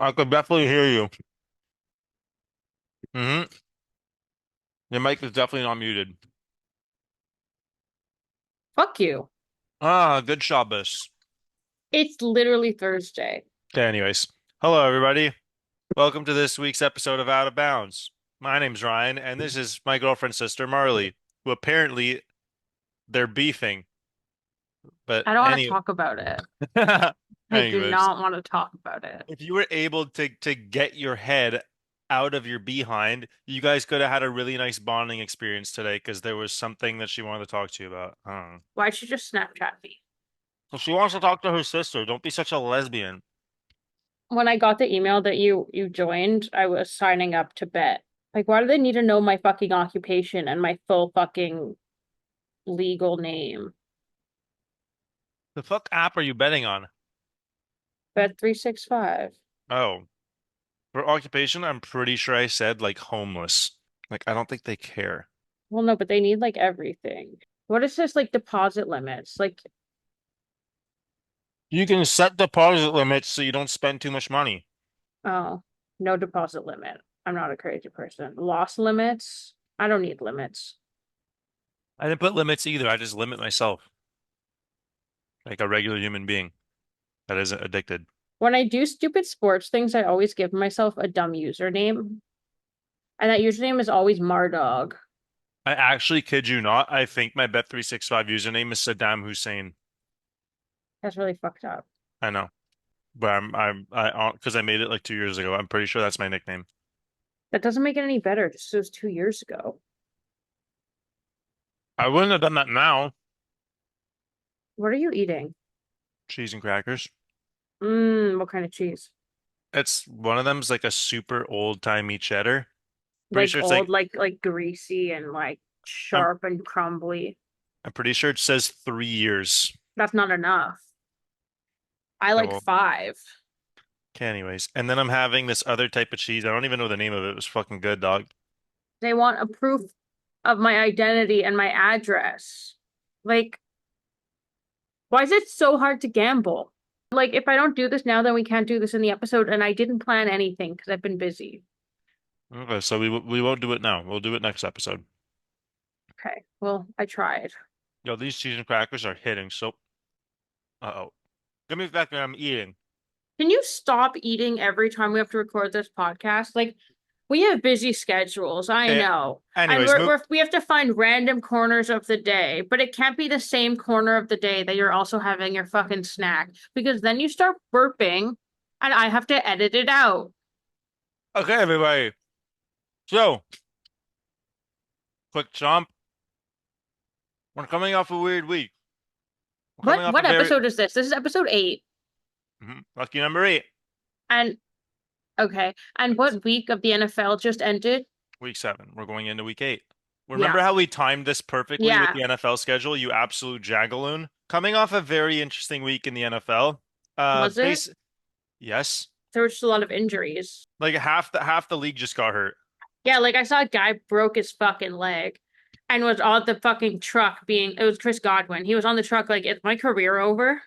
I could definitely hear you. Mm-hmm. Your mic is definitely not muted. Fuck you. Ah, good Shabbos. It's literally Thursday. Okay, anyways. Hello, everybody. Welcome to this week's episode of Out of Bounds. My name's Ryan, and this is my girlfriend's sister, Marlee, who apparently they're beefing. But I don't want to talk about it. I do anyways, not want to talk about it. if you were able to get your head out of your behind, you guys could have had a really nice bonding experience today because there was something that she wanted to talk to you about. I don't know. Why'd she just Snapchat me? So she wants to talk to her sister. Don't be such a lesbian. When I got the email that you joined, I was signing up to bet. Like, why do they need to know my fucking occupation and my full fucking legal name? The fuck app are you betting on? Bet 365. Oh, for occupation, I'm pretty sure I said like homeless. Like, I don't think they care. Well, no, but they need like everything. What is this like deposit limits? Like, You can set deposit limits so you don't spend too much money. oh, no deposit limit. I'm not a crazy person. Loss limits? I don't need limits. I didn't put limits either. I just limit myself like a regular human being that isn't addicted. When I do stupid sports things, I always give myself a dumb username. And that username is always Mardog. I actually kid you not. I think my Bet365 username is Saddam Hussein. That's really fucked up. I know, but because I made it like 2 years ago. I'm pretty sure that's my nickname. That doesn't make it any better. This was 2 years ago. I wouldn't have done that now. What are you eating? Cheese and crackers. What kind of cheese? It's one of them's like a super old-timey cheddar. Pretty Like sure it's old, like like greasy and like I'm sharp and crumbly. I'm pretty sure it says 3 years. That's not enough. I Yeah, like well, 5. okay, anyways. And then I'm having this other type of cheese. I don't even know the name of it. It was fucking good, dog. They want a proof of my identity and my address. Like, why is it so hard to gamble? Like, if I don't do this now, then we can't do this in the episode. And I didn't plan anything because I've been busy. Okay, so we won't do it now. We'll do it next episode. Okay, well, I tried. Yo, these cheese and crackers are hitting. So, uh-oh. Give me back that I'm eating. Can you stop eating every time we have to record this podcast? Like, we have busy schedules, I Okay. know. And Anyways, move. we have to find random corners of the day, but it can't be the same corner of the day that you're also having your fucking snack because then you start burping and I have to edit it out. Okay, everybody. So, quick jump. We're coming off a weird week. We're coming off a What very episode is this? This is episode 8. lucky number 8, And okay. And what week of the NFL just ended? week 7. We're going into week 8. Yeah. Remember how we timed this perfectly with Yeah. the NFL schedule? You absolute jagaloon. Coming off a very interesting week in the NFL. Was it? Base yes, There were just a lot of injuries. like half the league just got hurt. Yeah, like I saw a guy broke his fucking leg and was on the fucking truck being it was Chris Godwin. He was on the truck like, is my career over?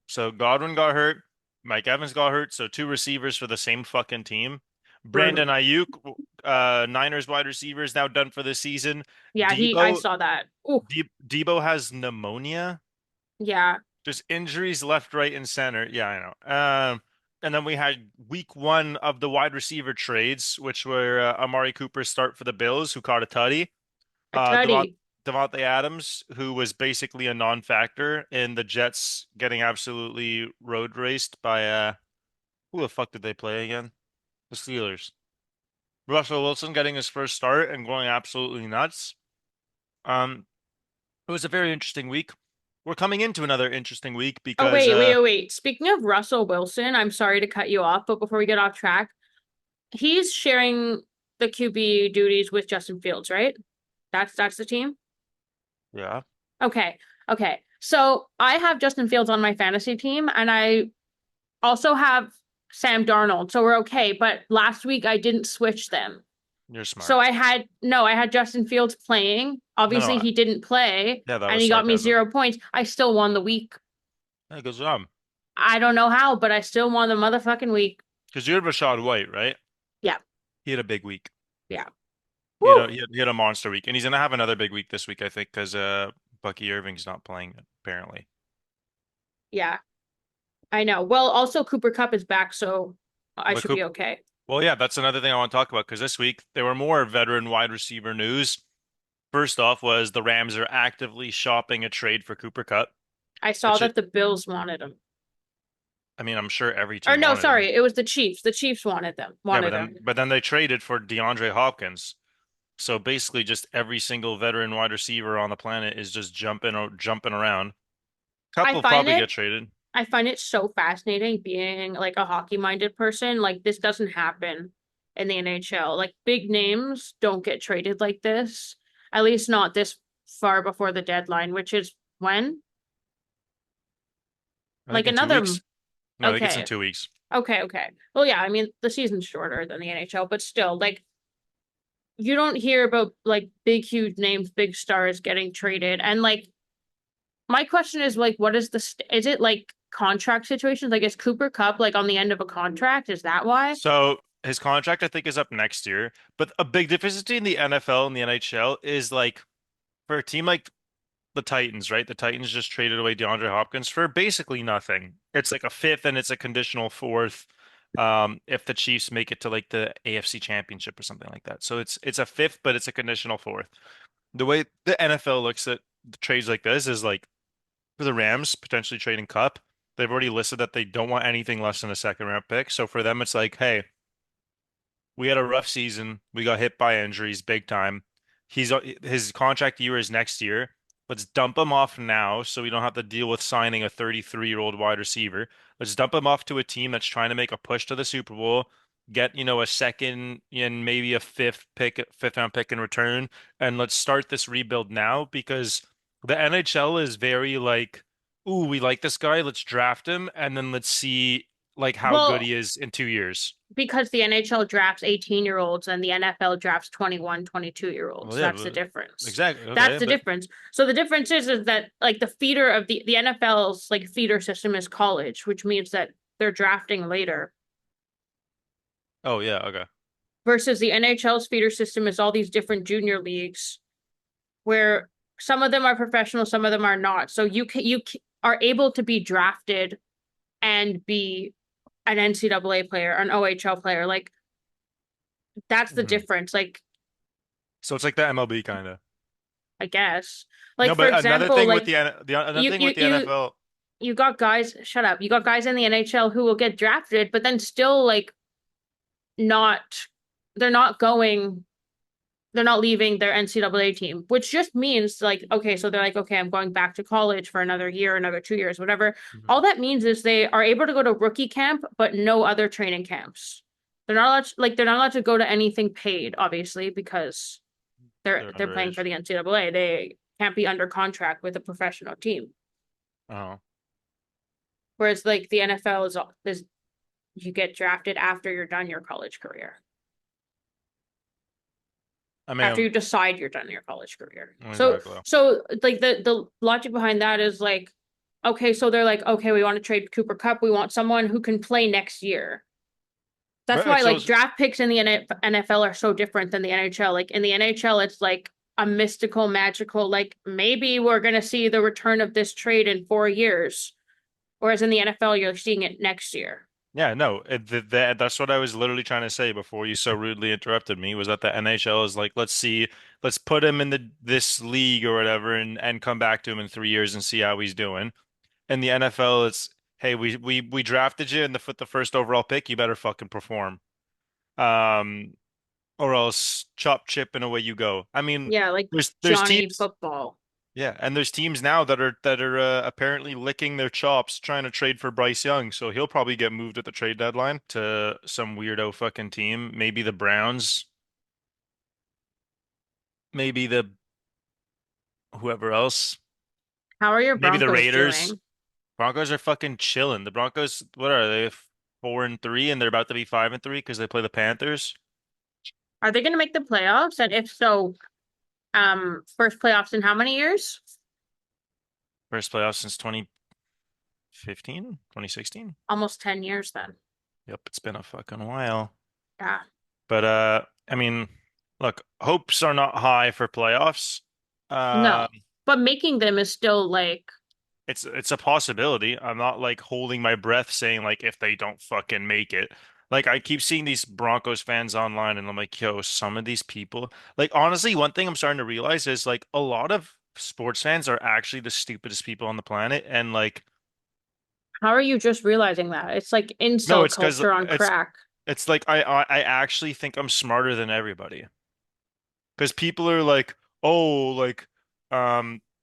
So Godwin got hurt, Mike Evans got hurt, so two receivers for the same fucking team. Brandon Brutal. Ayuk, Niners wide receiver, is now done for the season. Yeah, I Debo, saw that. Oh, Debo has pneumonia. yeah. Just injuries left, right, and center. Yeah, I know. And then we had week 1 of the wide receiver trades, which were Amari Cooper's start for the Bills, who caught a tutty. A Uh, Devont tutty. Devontae Adams, who was basically a non-factor in the Jets getting absolutely road raced by who the fuck did they play again? The Steelers. Russell Wilson getting his first start and going absolutely nuts. Um, it was a very interesting week. We're coming into another interesting week Oh, because wait. Speaking of Russell Wilson, I'm sorry to cut you off, but before we get off track, he's sharing the QB duties with Justin Fields, right? That's the team? yeah. Okay. Okay. So I have Justin Fields on my fantasy team, and I also have Sam Darnold, so we're okay. But last week I didn't switch them. You're So smart. I had Justin Fields playing. No, Obviously no. he didn't play Yeah, that and was he got me sarcasm. 0 points. I still won the week. Yeah, good job. I don't know how, but I still won the motherfucking week. Because you had Rashad White, right? Yeah. He had a big week. Yeah. He had Woo! a monster week, and he's gonna have another big week this week, I think, because Bucky Irving's not playing apparently. Yeah, I know. Well, also Cooper Cup is back, so I But should be Coop, okay. well, yeah, that's another thing I want to talk about because this week there were more veteran wide receiver news. First off, was the Rams are actively shopping a trade for Cooper Cup, I saw which that the Bills wanted him. I mean, I'm sure every Or team no, wanted him. sorry, it was the Chiefs. The Chiefs wanted them. Yeah, Wanted them. but then they traded for DeAndre Hopkins. So basically, just every single veteran wide receiver on the planet is just jumping around. I Couple will find probably it get traded. I find it so fascinating being like a hockey minded person. Like this doesn't happen in the NHL. Like big names don't get traded like this. At least not this far before the deadline, which is when? I think Like in two another weeks. No, I think it's in okay. 2 weeks. Okay. Well, yeah, I mean the season's shorter than the NHL, but still, like you don't hear about like big huge names, big stars getting traded. And like my question is like what is is it like contract situations? Like is Cooper Cup like on the end of a contract? Is that why? So his contract, I think, is up next year. But a big difference between the NFL and the NHL is like for a team like the Titans, right? The Titans just traded away DeAndre Hopkins for basically nothing. It's like a fifth and it's a conditional fourth. If the Chiefs make it to like the AFC Championship or something like that. So it's a fifth, but it's a conditional fourth. The way the NFL looks at the trades like this is like for the Rams potentially trading Cup, they've already listed that they don't want anything less than a second round pick. So for them, it's like, hey, we had a rough season. We got hit by injuries big time. His contract year is next year. Let's dump him off now so we don't have to deal with signing a 33-year-old wide receiver. Let's dump him off to a team that's trying to make a push to the Super Bowl, get, a second and maybe a fifth round pick in return, and let's start this rebuild now because the NHL is very like, ooh, we like this guy, let's draft him, and then let's see like how good Well, he is in 2 years. because the NHL drafts 18-year-olds and the NFL drafts 21, Well, 22-year-olds. yeah, That's the difference. exactly. That's Okay, the but difference. So the difference is that like the feeder of the NFL's like feeder system is college, which means that they're drafting later oh yeah, okay. versus the NHL's feeder system is all these different junior leagues where some of them are professional, some of them are not. So are able to be drafted and be an NCAA player, an OHL player. Like that's the Mhm. difference. Like So it's like the MLB kind of. I guess. No, Like for but another example, thing with like another you thing you with the you NFL. you got guys, shut up. You got guys in the NHL who will get drafted, but then still like not they're not going they're not leaving their NCAA team, which just means like, okay, so they're like, okay, I'm going back to college for another year, another 2 years, whatever. Mhm. All that means is they are able to go to rookie camp, but no other training camps. They're not allowed to go to anything paid, obviously, because They're they're playing for underage. the NCAA. They can't be under contract with a professional team. Oh, Whereas like the NFL is you get drafted after you're done your college career. I After mean, you decide you're done your college career. So exactly. so like the logic behind that is like, okay, so they're like, okay, we want to trade Cooper Cup. We want someone who can play next year. That's But why so like draft picks in the NFL are so different than the NHL. Like in the NHL, it's like a mystical, magical, like maybe we're gonna see the return of this trade in 4 years. Whereas in the NFL, you're seeing it next year. yeah, no, that's what I was literally trying to say before you so rudely interrupted me. Was that the NHL is like, let's see, let's put him in the this league or whatever, and come back to him in 3 years and see how he's doing. In the NFL, it's hey, we drafted you and the first overall pick, you better fucking perform. Um, or else chop chip and away you go. I mean, Yeah, like there's Johnny teams, football. yeah, and there's teams now that are apparently licking their chops trying to trade for Bryce Young, so he'll probably get moved at the trade deadline to some weirdo fucking team, maybe the Browns, maybe the whoever else, How are your maybe the Broncos Raiders. doing? Broncos are fucking chilling. The Broncos, what are they? 4-3, and they're about to be 5-3 because they play the Panthers. Are they going to make the playoffs? And if so, first playoffs in how many years? First playoffs since 2015, 2016. Almost 10 years then. Yep, it's been a fucking while. Yeah. But I mean, look, hopes are not high for playoffs. Uh, No. But making them is still like, it's a possibility. I'm not like holding my breath saying like if they don't fucking make it. Like I keep seeing these Broncos fans online and I'm like, yo, some of these people, like honestly, one thing I'm starting to realize is like a lot of sports fans are actually the stupidest people on the planet. And like, how are you just realizing that? It's like no, incel it's because culture on crack. it's like I actually think I'm smarter than everybody. Because people are like, oh, like,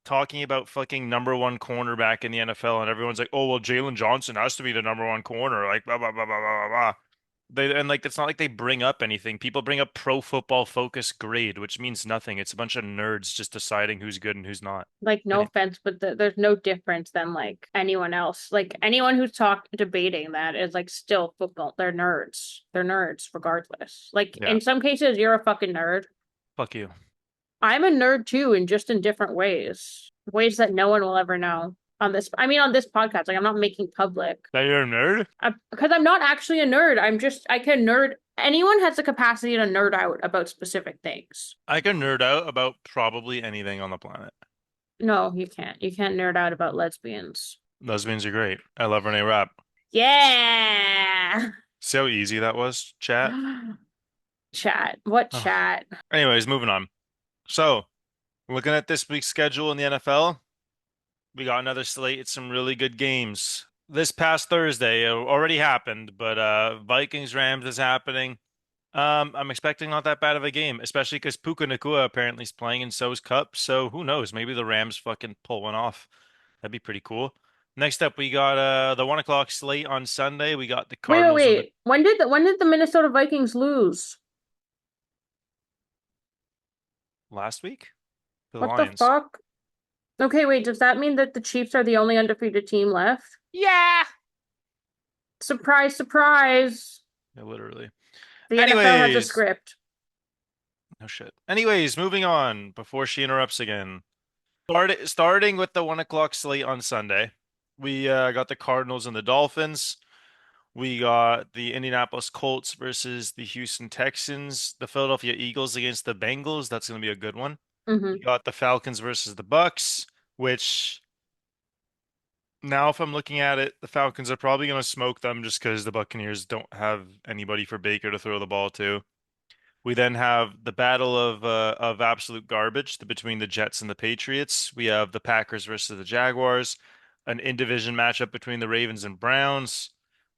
talking about fucking number one cornerback in the NFL, and everyone's like, oh, well, Jalen Johnson has to be the number one corner, like, blah blah blah blah blah blah. Blah. They and like it's not like they bring up anything. People bring up Pro Football Focus grade, which means nothing. It's a bunch of nerds just deciding who's good and who's not. Like, no Any offense, but there's no difference than like anyone else. Like anyone who's talk debating that is like still football. They're nerds. They're nerds regardless. Like yeah, in some cases, you're a fucking nerd. fuck you. I'm a nerd too, and just in different ways, ways that no one will ever know on this. I mean, on this podcast, like I'm not making public That you're a nerd? because I'm not actually a nerd. I can nerd. Anyone has the capacity to nerd out about specific things. I can nerd out about probably anything on the planet. No, you can't. You can't nerd out about lesbians. Lesbians are great. I love Renee Rapp. Yeah. See how easy that was, chat? Chat. What Oh. chat? Anyways, moving on. So, looking at this week's schedule in the NFL, we got another slate. It's some really good games. This past Thursday it already happened, but Vikings Rams is happening. I'm expecting not that bad of a game, especially because Puka Nacua apparently is playing and so is Cup. So who knows? Maybe the Rams fucking pull one off. That'd be pretty cool. Next up, we got the 1 o'clock slate on Sunday. We got the Wait, wait, Cardinals and the wait. When did the Minnesota Vikings lose? last week, the What the Lions. fuck? Okay, wait, does that mean that the Chiefs are the only undefeated team left? Yeah. Surprise, surprise. Yeah, literally. The NFL has a Anyways, script. no shit. Anyways, moving on before she interrupts again. Starting with the 1 o'clock slate on Sunday, we got the Cardinals and the Dolphins. We got the Indianapolis Colts versus the Houston Texans. The Philadelphia Eagles against the Bengals. That's going to be a good one. We Hmm. got the Falcons versus the Bucks, which now if I'm looking at it, the Falcons are probably going to smoke them just because the Buccaneers don't have anybody for Baker to throw the ball to. We then have the battle of absolute garbage between the Jets and the Patriots. We have the Packers versus the Jaguars, an in-division matchup between the Ravens and Browns.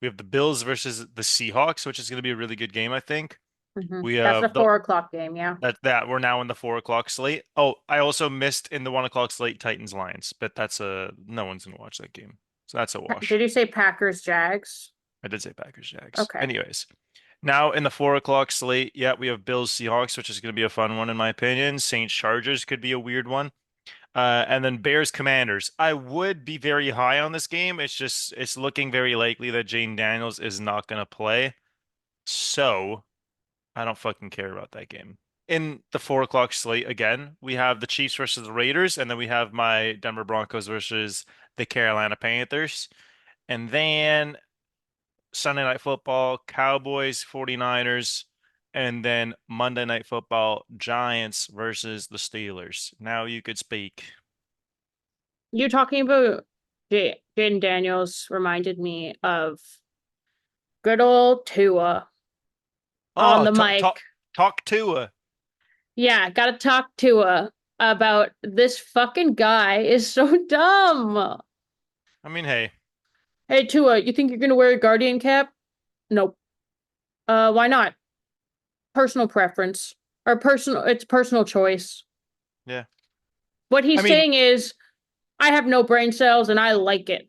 We have the Bills versus the Seahawks, which is going to be a really good game, I think. Hmm. We That's the have the 4 o'clock game, yeah. that we're now in the 4 o'clock slate. Oh, I also missed in the 1 o'clock slate Titans Lions, but that's a no one's gonna watch that game, so that's a Did wash. you say Packers, Jags? I did say Packers Jags. Okay. Anyways. Now in the 4 o'clock slate, yeah, we have Bills Seahawks, which is going to be a fun one in my opinion. Saints Chargers could be a weird one. And then Bears Commanders. I would be very high on this game. It's looking very likely that Jane Daniels is not going to play. So I don't fucking care about that game. In the 4 o'clock slate again, we have the Chiefs versus the Raiders, and then we have my Denver Broncos versus the Carolina Panthers. And then Sunday Night Football, Cowboys, 49ers, and then Monday Night Football, Giants versus the Steelers. Now you could speak. You talking about Jaden Daniels reminded me of good old Tua on Oh, the mic. talk Tua. Yeah, gotta talk Tua about this fucking guy is so dumb. I mean, hey, Hey Tua, you think you're gonna wear a Guardian cap? Nope. Why not? Personal preference. Or personal it's personal choice. yeah. What I he's mean, saying is, I have no brain cells and I like it.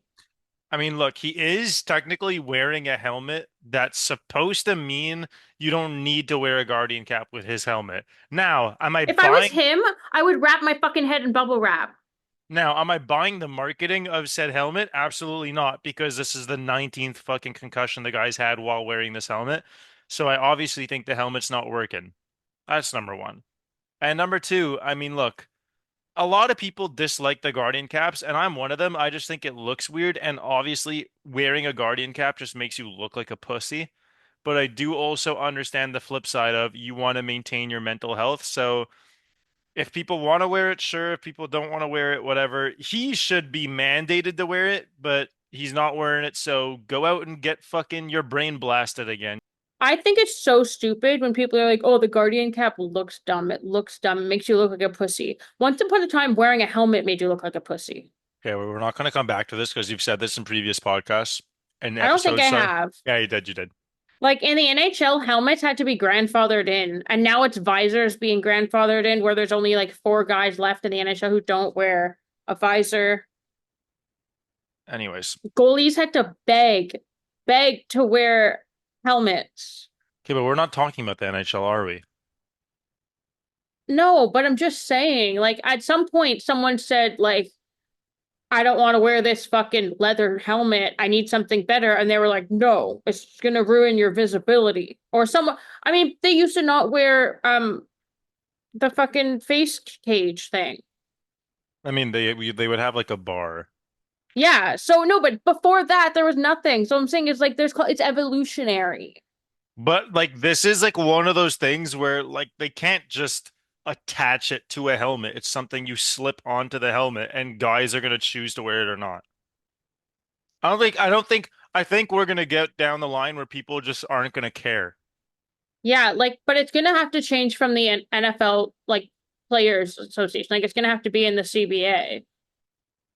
look, he is technically wearing a helmet that's supposed to mean you don't need to wear a Guardian cap with his helmet. If I was him, I would wrap my fucking head in bubble wrap. Am I buying the marketing of said helmet? Absolutely not, because this is the 19th fucking concussion the guy's had while wearing this helmet. So I obviously think the helmet's not working. That's number one. And number two, look. a lot of people dislike the Guardian caps, and I'm one of them. I just think it looks weird, and obviously wearing a Guardian cap just makes you look like a pussy. But I do also understand the flip side of you want to maintain your mental health. So if people want to wear it, sure. If people don't want to wear it, whatever. He should be mandated to wear it, but he's not wearing it. So go out and get fucking your brain blasted again. I think it's so stupid when people are like, "Oh, the Guardian cap looks dumb. It looks dumb. It makes you look like a pussy." Once upon a time, wearing a helmet made you look like a pussy. Okay, well, we're not going to come back to this because you've said this in previous podcasts and I don't think episodes. I So have. yeah, you did. You did. Like in the NHL, helmets had to be grandfathered in, and now it's visors being grandfathered in, where there's only like four guys left in the NHL who don't wear a visor. Anyways, Goalies had to beg to wear helmets. okay, but we're not talking about the NHL, are we? No, but I'm just saying, like at some point, someone said, like, I don't want to wear this fucking leather helmet. I need something better. And they were like, no, it's gonna ruin your visibility. Or someone, I mean, they used to not wear the fucking face cage thing. I mean, they would have like a bar. Yeah. So no, but before that there was nothing. So I'm saying it's like it's evolutionary. But like this is like one of those things where like they can't just attach it to a helmet. It's something you slip onto the helmet and guys are gonna choose to wear it or not. I think we're gonna get down the line where people just aren't gonna care. Yeah, like, but it's gonna have to change from the NFL like players association. Like it's gonna have to be in the CBA.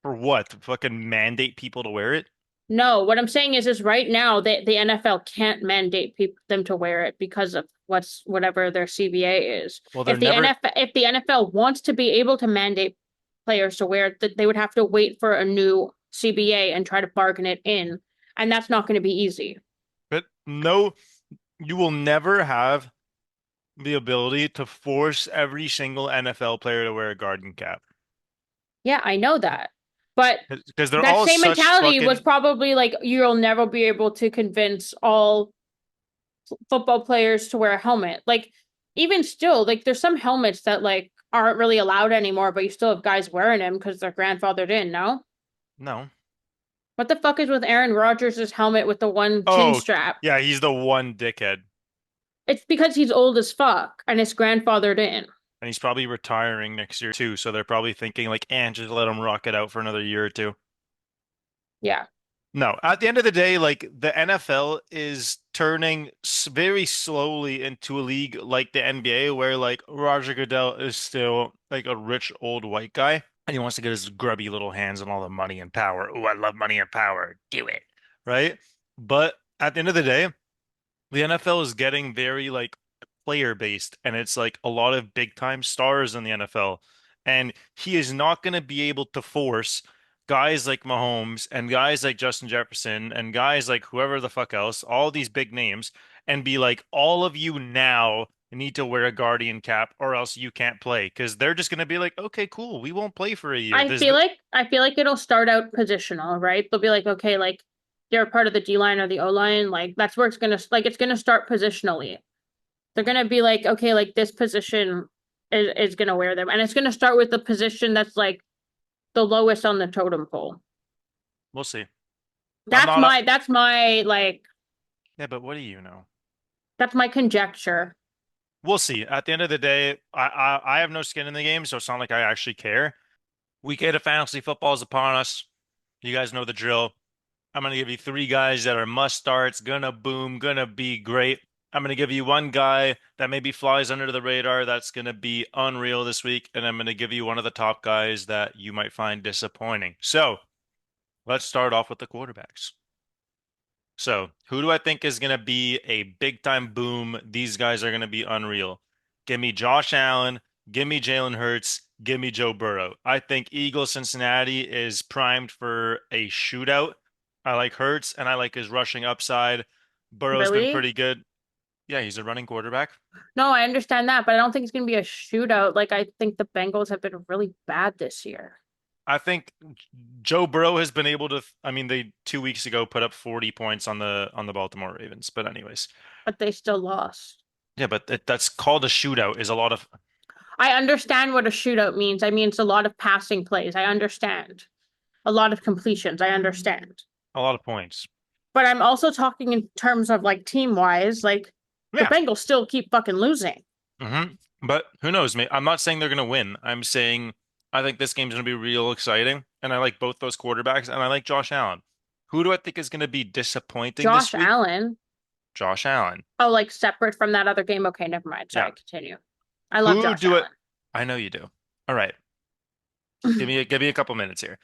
For what? To fucking mandate people to wear it? No, what I'm saying is right now the NFL can't mandate people them to wear it because of whatever their CBA is. Well, they're never If the NFL wants to be able to mandate players to wear it, they would have to wait for a new CBA and try to bargain it in, and that's not going to be easy. but no, you will never have the ability to force every single NFL player to wear a garden cap. Yeah, I know that. But Because they're that all same such mentality was fucking probably like you'll never be able to convince all football players to wear a helmet. Like even still, like there's some helmets that like aren't really allowed anymore, but you still have guys wearing them because they're grandfathered in, no? no. What the fuck is with Aaron Rodgers' helmet with the one chin Oh, strap? yeah, he's the one dickhead. It's because he's old as fuck and it's grandfathered in. And he's probably retiring next year too, so they're probably thinking like, and just let him rock it out for another year or two. Yeah. No, at the end of the day, like the NFL is turning very slowly into a league like the NBA, where like Roger Goodell is still like a rich old white guy, and he wants to get his grubby little hands on all the money and power. Oh, I love money and power. Do it, right? But at the end of the day, the NFL is getting very like player based, and it's like a lot of big time stars in the NFL. And he is not going to be able to force guys like Mahomes and guys like Justin Jefferson and guys like whoever the fuck else, all these big names, and be like, all of you now need to wear a Guardian cap or else you can't play. Because they're just going to be like, okay, cool, we won't play for a year. I feel like it'll start out positional, right? They'll be like, okay, like they're part of the D line or the O line, like that's where it's gonna start positionally. They're gonna be like, okay, like this position is gonna wear them. And it's gonna start with the position that's like the lowest on the totem pole. We'll see. I'm not, That's my like yeah, but what do you know? that's my conjecture. We'll see. At the end of the day, I have no skin in the game, so it's not like I actually care. Week 8 of fantasy football is upon us. You guys know the drill. I'm going to give you three guys that are must starts, gonna boom, gonna be great. I'm going to give you one guy that maybe flies under the radar that's going to be unreal this week, and I'm going to give you one of the top guys that you might find disappointing. So let's start off with the quarterbacks. So, who do I think is going to be a big time boom? These guys are going to be unreal. Give me Josh Allen, give me Jalen Hurts, give me Joe Burrow. I think Eagles Cincinnati is primed for a shootout. I like Hurts and I like his rushing upside. Burrow's been Really? pretty good. Yeah, he's a running quarterback. No, I understand that, but I don't think it's gonna be a shootout. Like I think the Bengals have been really bad this year, I think Joe Burrow has been able to, I mean, they 2 weeks ago put up 40 points on the Baltimore Ravens. But anyways. but they still lost. Yeah, but that's called a shootout is a lot of I understand what a shootout means. I mean, it's a lot of passing plays. I understand. A lot of completions. I understand. A lot of points. But I'm also talking in terms of like team wise, like the Yeah. Bengals still keep fucking losing. But who knows, mate? I'm not saying they're gonna win. I'm saying I think this game's gonna be real exciting, and I like both those quarterbacks, and I like Josh Allen. Who do I think is gonna be disappointing Josh this week? Allen. Josh Allen. Oh, like separate from that other game. Okay, never mind. Yeah. Sorry, continue. I love Who Josh do it? Allen. I know you do. All right. Give me a couple minutes here.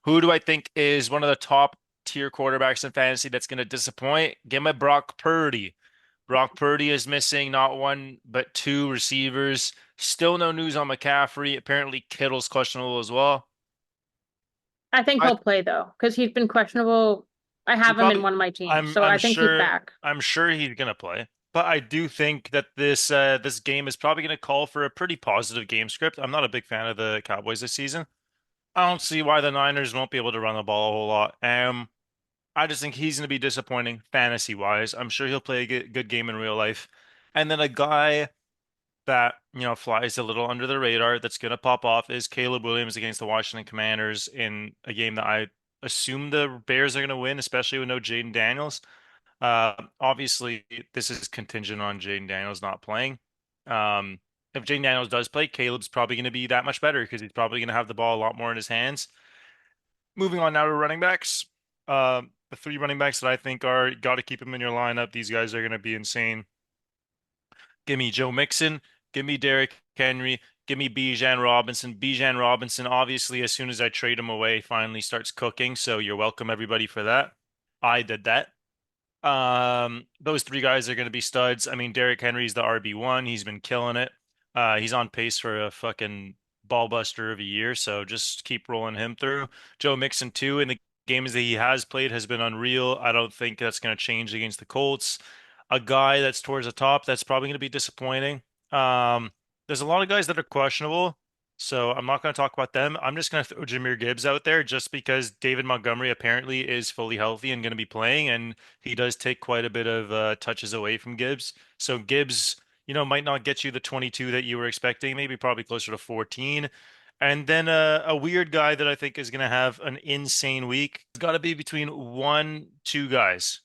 Who do I think is one of the top tier quarterbacks in fantasy that's gonna disappoint? Give me Brock Purdy. Brock Purdy is missing not one but two receivers. Still no news on McCaffrey. Apparently Kittle's questionable as well. I think I he'll play though, because he's been questionable. I he have him in probably one of my teams, I'm so I'm I think he's sure back. I'm sure he's gonna play. But I do think that this game is probably gonna call for a pretty positive game script. I'm not a big fan of the Cowboys this season. I don't see why the Niners won't be able to run the ball a whole lot. I just think he's gonna be disappointing fantasy wise. I'm sure he'll play a good game in real life. And then a guy that, flies a little under the radar that's going to pop off is Caleb Williams against the Washington Commanders in a game that I assume the Bears are going to win, especially with no Jaden Daniels. Obviously, this is contingent on Jaden Daniels not playing. Um, if Jaden Daniels does play, Caleb's probably going to be that much better because he's probably going to have the ball a lot more in his hands. Moving on now to running backs. The three running backs that I think are got to keep them in your lineup. These guys are going to be insane. Give me Joe Mixon. Give me Derrick Henry. Give me Bijan Robinson. Bijan Robinson, obviously, as soon as I trade him away, finally starts cooking. So you're welcome, everybody, for that. I did that. Those three guys are going to be studs. I mean, Derrick Henry's the RB1. He's been killing it. He's on pace for a fucking ball buster of a year. So just keep rolling him through. Joe Mixon, too, in the games that he has played has been unreal. I don't think that's going to change against the Colts. A guy that's towards the top that's probably going to be disappointing. Um, there's a lot of guys that are questionable, so I'm not going to talk about them. I'm just going to throw Jahmyr Gibbs out there just because David Montgomery apparently is fully healthy and going to be playing, and he does take quite a bit of touches away from Gibbs. So Gibbs, might not get you the 22 that you were expecting, maybe probably closer to 14. And then a weird guy that I think is going to have an insane week. It's got to be between one, two guys.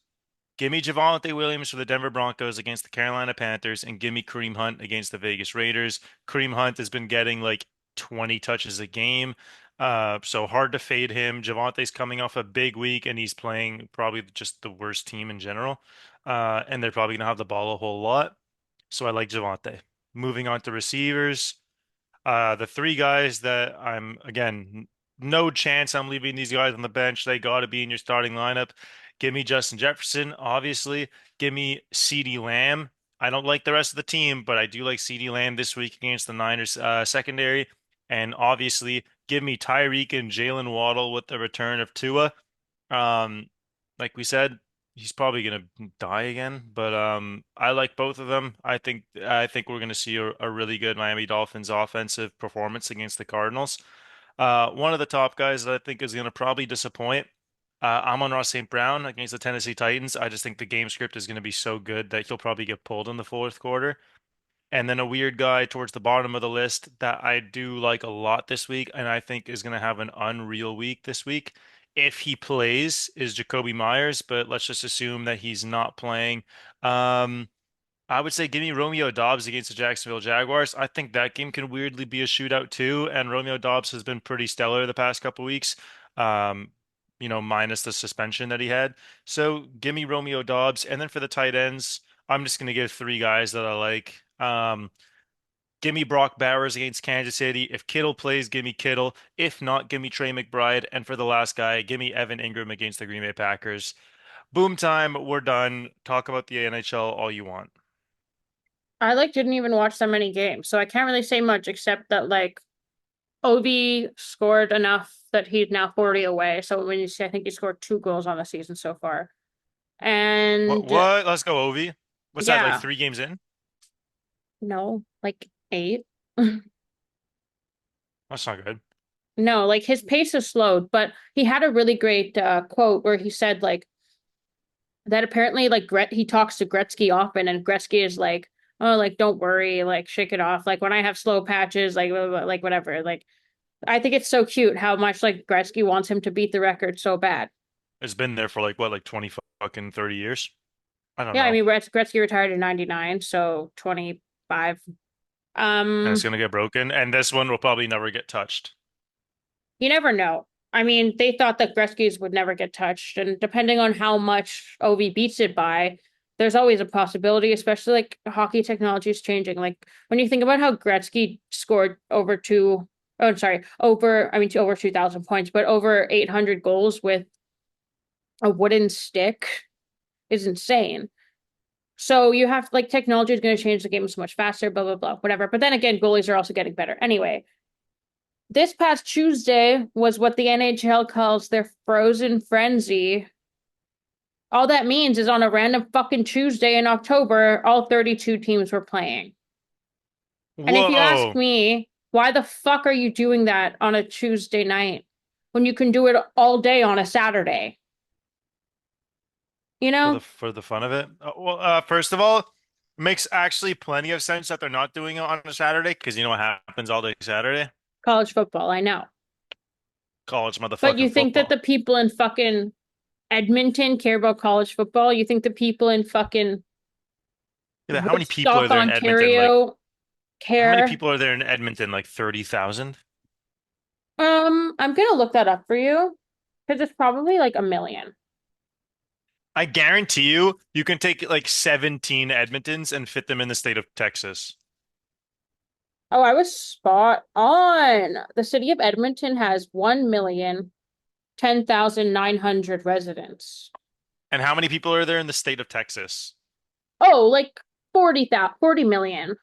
Give me Javonte Williams for the Denver Broncos against the Carolina Panthers, and give me Kareem Hunt against the Vegas Raiders. Kareem Hunt has been getting like 20 touches a game, so hard to fade him. Javonte's coming off a big week, and he's playing probably just the worst team in general, and they're probably gonna have the ball a whole lot. So I like Javonte. Moving on to receivers. The three guys that I'm, again, no chance I'm leaving these guys on the bench. They got to be in your starting lineup. Give me Justin Jefferson, obviously. Give me CeeDee Lamb. I don't like the rest of the team, but I do like CeeDee Lamb this week against the Niners secondary. And obviously, give me Tyreek and Jalen Waddle with the return of Tua. Um, like we said, he's probably gonna die again, but I like both of them. I think we're gonna see a really good Miami Dolphins offensive performance against the Cardinals. One of the top guys that I think is gonna probably disappoint. Amon-Ra St. Brown against the Tennessee Titans. I just think the game script is going to be so good that he'll probably get pulled in the fourth quarter. And then a weird guy towards the bottom of the list that I do like a lot this week, and I think is going to have an unreal week this week. If he plays, is Jacoby Myers, but let's just assume that he's not playing. Um, I would say give me Romeo Dobbs against the Jacksonville Jaguars. I think that game can weirdly be a shootout too, and Romeo Dobbs has been pretty stellar the past couple weeks. Um, minus the suspension that he had. So give me Romeo Dobbs, and then for the tight ends, I'm just going to give three guys that I like. Give me Brock Bowers against Kansas City. If Kittle plays, give me Kittle. If not, give me Trey McBride. And for the last guy, give me Evan Ingram against the Green Bay Packers. Boom time. We're done. Talk about the NHL all you want. I like didn't even watch that many games, so I can't really say much except that like Ovi scored enough that he's now 40 away. So when you see, I think he scored 2 goals on the season so far. What? And What? Let's go, Ovi. What's that, like yeah, 3 games in? no, like 8. That's not good. No, like his pace is slowed, but he had a really great quote where he said like that apparently like he talks to Gretzky often, and Gretzky is like, oh, like don't worry, like shake it off. Like when I have slow patches, like blah, blah, blah, like whatever. Like I think it's so cute how much like Gretzky wants him to beat the record so bad. It's been there for like what, like 20 fucking 30 years? I don't Yeah, I know. mean Gretzky retired in 99, so 25. And it's Um, gonna get broken. And this one will probably never get touched. you never know. I mean, they thought that Gretzky's would never get touched, and depending on how much OV beats it by, there's always a possibility, especially like hockey technology is changing. Like when you think about how Gretzky scored over two, oh, I'm sorry, over, I mean, over 2,000 points, but over 800 goals with a wooden stick is insane. So you have like technology is going to change the game so much faster, blah, blah, blah, whatever. But then again, goalies are also getting better. Anyway, this past Tuesday was what the NHL calls their frozen frenzy. All that means is on a random fucking Tuesday in October, all 32 teams were playing. And if you ask Whoa. me, why the fuck are you doing that on a Tuesday night when you can do it all day on a Saturday? You For know, the fun of it. First of all, it makes actually plenty of sense that they're not doing it on a Saturday because you know what happens all day Saturday? college football, I know. College But you motherfucking think that the football. people in fucking Edmonton care about college football? You think the people in fucking Yeah, how many people are Woodstock, there in Edmonton? Like, Ontario how many care? people are there in Edmonton? Like 30,000? I'm gonna look that up for you because it's probably like a million. I guarantee you, you can take like 17 Edmontons and fit them in the state of Texas. Oh, I was spot on. The city of Edmonton has 1,010,900 residents. And how many people are there in the state of Texas? Oh, like 40,000, 40 million.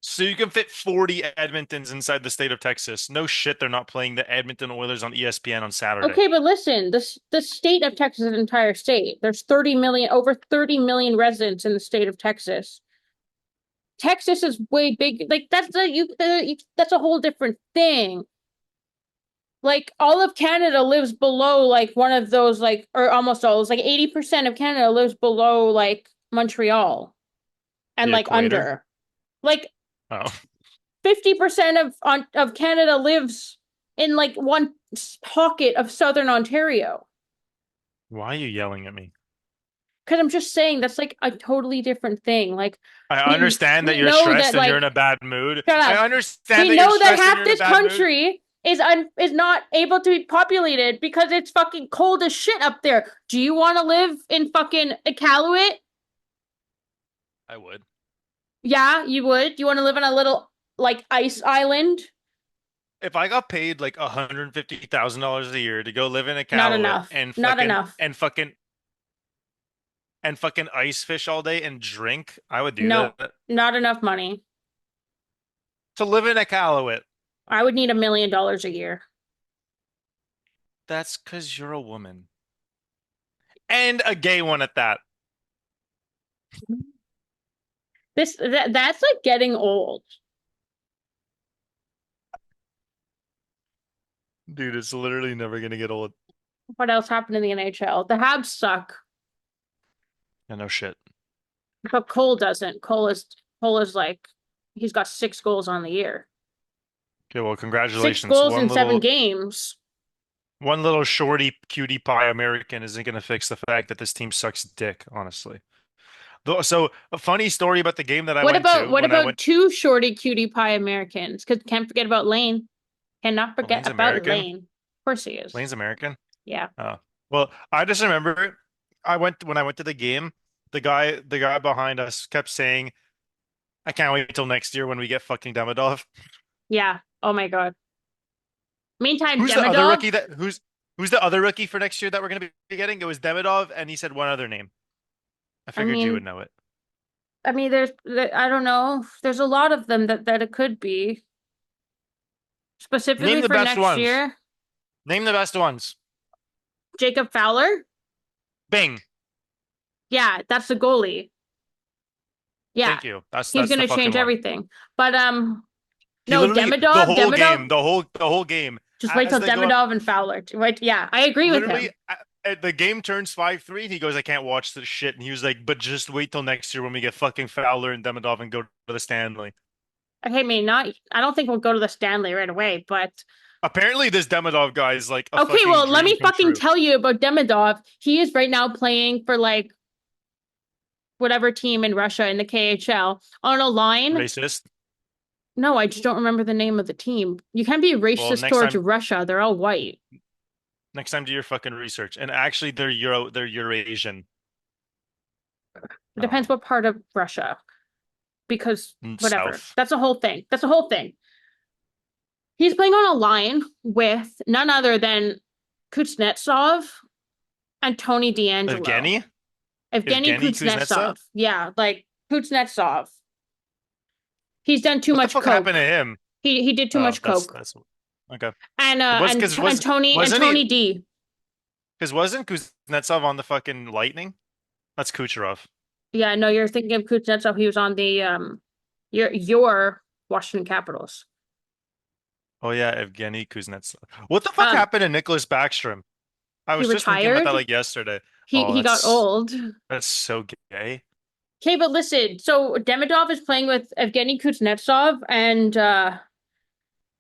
So you can fit 40 Edmontons inside the state of Texas. No shit, they're not playing the Edmonton Oilers on ESPN on Saturday. Okay, but listen, the state of Texas is an entire state. There's 30 million, over 30 million residents in the state of Texas. Texas is way big. Like that's a whole different thing. Like all of Canada lives below like one of those like or almost all. It's like 80% of Canada lives below like Montreal and The like equator? under. Like Oh, 50% of Canada lives in like one pocket of southern Ontario. why are you yelling at me? Because I'm just saying that's like a totally different thing. Like I we understand that we you're know stressed that and you're in like a bad mood. shut I up. understand We that you're know that stressed and half you're in a this bad mood. country is not able to be populated because it's fucking cold as shit up there. Do you want to live in fucking Iqaluit? I would. Yeah, you would. You want to live on a little like ice island? If I got paid like $150,000 a year to go live in a Not Iqaluit enough. Not enough. and fucking ice fish all day and drink, I would do No, that. not enough money. To live in a Iqaluit. I would need $1 million a year. That's because you're a woman. And a gay one at that. That's like getting old. Dude, it's literally never gonna get old. What else happened in the NHL? The Habs suck, Yeah, no shit. but Cole doesn't. Cole is like he's got 6 goals on the year. Okay, well, Six congratulations. goals in 7 games. One little shorty cutie pie American isn't gonna fix the fact that this team sucks dick, honestly. Though, so a funny story about the game that I What went about to what when I about went. two shorty cutie pie Americans? Because can't forget about Lane. Cannot Oh, forget Lane's about American. Lane. Of course he is. Lane's American. Yeah. Oh, well, I just remember when I went to the game, the guy behind us kept saying, "I can't wait till next year when we get fucking Demidov." Yeah. Oh my God. Meantime, Who's the other Demidov, rookie who's the other rookie for next year that we're gonna be getting? It was Demidov, and he said one other name. I I figured you would mean, know it. I don't know. There's a lot of them that it could be. Name Specifically the for best next ones. year, Name the best ones. Jacob Fowler. Bing. Yeah, that's the goalie. Yeah. Thank you. That's He's that's the gonna fucking change one. everything. But He no, literally the whole Demidov, game, the whole game, just wait as till they go up, Demidov and Fowler. Wait, yeah, I agree with literally him. the game turns 5-3 and he goes, I can't watch this shit. And he was like, but just wait till next year when we get fucking Fowler and Demidov and go to the Stanley. Okay, me not. I don't think we'll go to the Stanley right away, but Apparently this Demidov guy is like a okay. fucking Well, let dream me come fucking true. tell you about Demidov. He is right now playing for like whatever team in Russia in the KHL on a line. Racist. No, I just don't remember the name of the team. You can't be Well, racist towards Russia. They're all white. next time do your fucking research. And actually they're Eurasian. It depends what part of Russia, because whatever. South. That's a whole thing. That's a whole thing. He's playing on a line with none other than Kuznetsov and Tony DeAngelo. Evgeny? Evgeny Evgeny Kuznetsov. Kuznetsov? Yeah, like Kuznetsov. He's done too What the much fuck happened coke. to him? He did too Oh, much coke. that's okay. And It was because wasn't he Tony D. because wasn't Kuznetsov on the fucking Lightning? That's Kucherov. Yeah, no, you're thinking of Kuznetsov. He was on the your Washington Capitals. Oh yeah, Evgeny Kuznetsov. What the fuck Um, happened to Nicholas Backstrom? I he was just thinking about that retired. like yesterday. He Oh, he got old. that's so gay. Okay, but listen, so Demidov is playing with Evgeny Kuznetsov and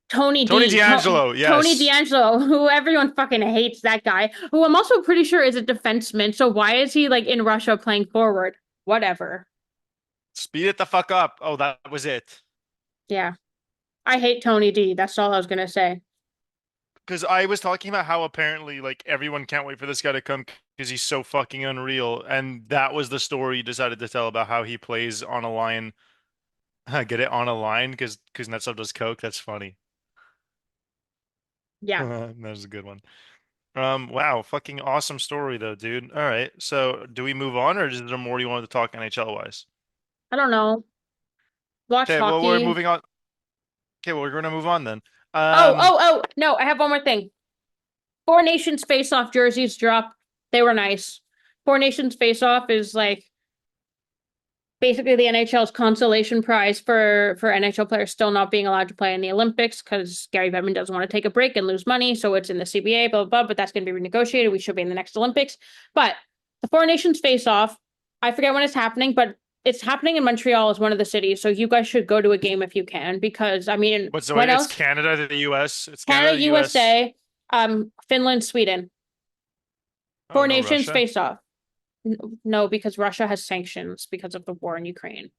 Tony DeAngelo, Tony yes. DeAngelo, who everyone fucking hates that guy, who I'm also pretty sure is a defenseman. So why is he like in Russia playing forward? Whatever. Speed it the fuck up. Oh, that was it. Yeah. I hate Tony D. That's all I was gonna say. Because I was talking about how apparently like everyone can't wait for this guy to come because he's so fucking unreal, and that was the story you decided to tell about how he plays on a line. Get it on a line because Kuznetsov does coke. That's funny. Yeah. That was a good one. Wow, fucking awesome story though, dude. All right, so do we move on, or is there more you wanted to talk NHL wise? I don't know. Watch Okay, well we're hockey. moving on. Okay, well we're gonna move on then. Oh, Um, oh, oh, no, I have one more thing. Four Nations face-off jerseys dropped. They were nice. Four Nations face-off is like basically the NHL's consolation prize for NHL players still not being allowed to play in the Olympics because Gary Bettman doesn't want to take a break and lose money. So it's in the CBA, blah, blah, blah, but that's going to be renegotiated. We should be in the next Olympics. But the Four Nations face off, I forget when it's happening, but it's happening in Montreal as one of the cities. So you guys should go to a game if you can, because I mean, what's the way? when It's else? Canada, the US. It's Canada, Canada, the US. USA, Finland, Sweden. Oh, Four no, Nations Russia. face off. No, because Russia has sanctions because of the war in Ukraine.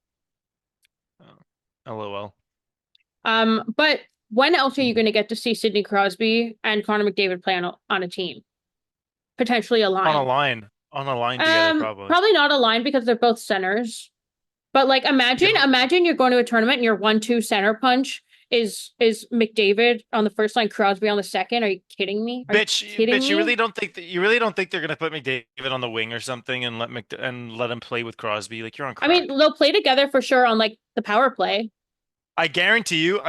Oh, LOL. But when else are you going to get to see Sidney Crosby and Connor McDavid play on a team? Potentially a line. On a line together, probably. Probably not a line because they're both centers. But like Yeah, imagine you're going to a tournament and your 1-2 center punch is McDavid on the first line, Crosby on the second. Are you kidding me? Are you kidding bitch, you me? really don't think that you really don't think they're gonna put McDavid on the wing or something and let him play with Crosby? Like you're on I mean, crack. they'll play together for sure on like the power play. I guarantee you,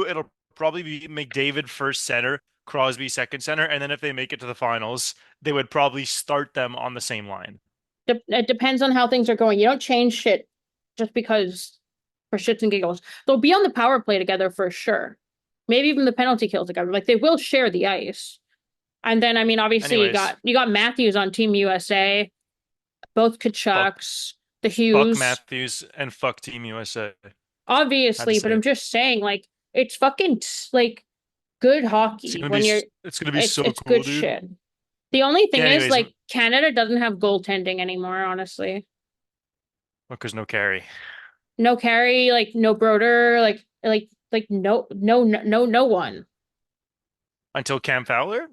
it'll probably be McDavid first center, Crosby second center, and then if they make it to the finals, they would probably start them on the same line. It depends on how things are going. You don't change shit just because for shits and giggles. They'll be on the power play together for sure. Maybe even the penalty kill together. Like they will share the ice. And then I mean, obviously Anyways, you got Matthews on Team USA, both fuck Kachucks, the fuck Hughes, Matthews and fuck Team USA. Had to obviously. But say I'm it. just saying, like it's fucking like good It's hockey gonna be when you're. it's gonna be so It's cool, good dude. shit. The only Yeah, thing is, anyways, like Canada doesn't have goaltending anymore. Honestly, because no carry. no Carey, like no Broder, no one. Until Cam Fowler?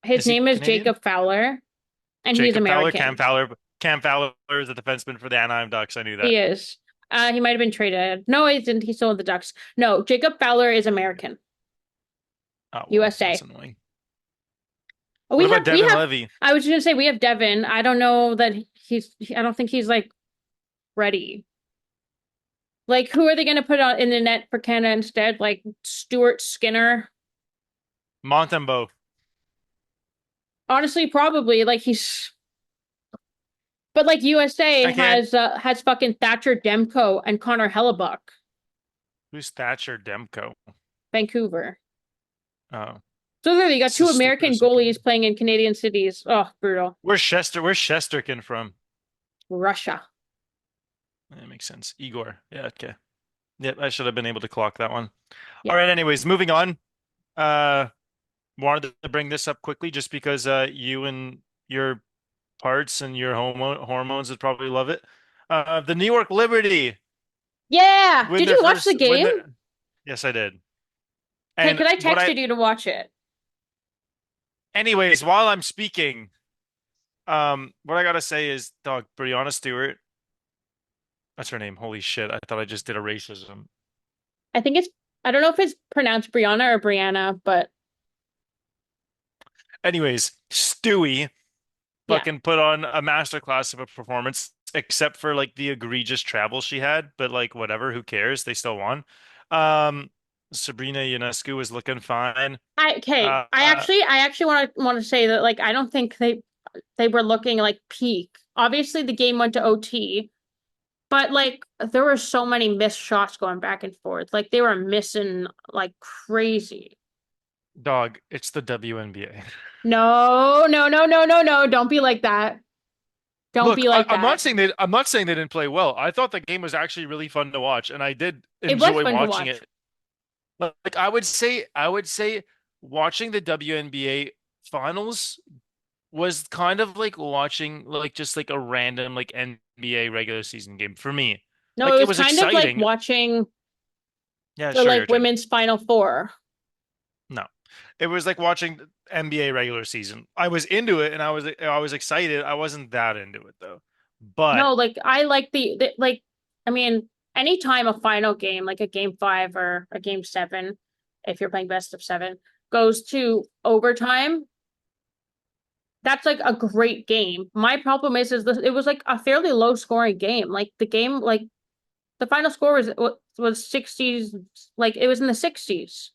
His Is he name is Canadian? Jacob Fowler, and he's Jacob Fowler, Cam American. Fowler, Cam Fowler is a defenseman for the Anaheim Ducks. I knew that. He is. He might have been traded. No, he didn't. He's still with the Ducks. No, Jacob Fowler is American. Oh well, that's USA. annoying. Oh, What about we Devin have. Levy? I was just gonna say we have Devin. I don't know that I don't think he's like ready. Like, who are they gonna put out in the net for Canada instead? Like Stuart Skinner. Montembeau. Honestly, probably like he's. But like USA I can't. has fucking Thatcher Demko and Connor Hellebuck, Who's Thatcher Demko? Vancouver. Oh. So there you got It's the two American stupidest fucking goalies thing. playing in Canadian cities. Oh, brutal. Where's Shesterkin from? Russia. That makes sense. Igor. Yeah, okay. Yep, I should have been able to clock that one. All Yeah. right, anyways, moving on. Uh Wanted to bring this up quickly just because you and your parts and your hormones would probably love it. The New York Liberty Yeah. win Did their you watch the first win game? their Yes, I did. Okay, And because I what I texted you to watch it. anyways, while I'm speaking, what I gotta say is dog, Brianna Stewart, that's her name. Holy shit, I thought I just did a racism. I think it's, I don't know if it's pronounced Brianna or Brianna, but Anyways, Stewie yeah. fucking put on a masterclass of a performance, except for like the egregious travel she had, but like whatever, who cares? They still won. Um, Sabrina Ionescu was looking fine. Okay. Uh, I actually want to say that like I don't think they were looking like peak. Obviously, the game went to OT, but like there were so many missed shots going back and forth. Like they were missing like crazy. Dog, it's the WNBA. No, no, no, no, no, no. Don't be like that. Don't Look, be like I'm not that. saying I'm not saying they didn't play well. I thought the game was actually really fun to watch, and I did It was enjoy fun to watching watch. it. Like I would say watching the WNBA finals was kind of like watching like just like a random like NBA regular season game for me. No, it Like it was was kind of like exciting. watching Yeah, the sure, like your turn. women's Final Four. No. It was like watching NBA regular season. I was into it and I was excited. I wasn't that into it though. But No, like I like the like I mean, anytime a final game, like a game five or a game seven, if you're playing best of seven, goes to overtime, that's like a great game. My problem is it was like a fairly low scoring game. Like the game, like the final score was 60s, like it was in the 60s.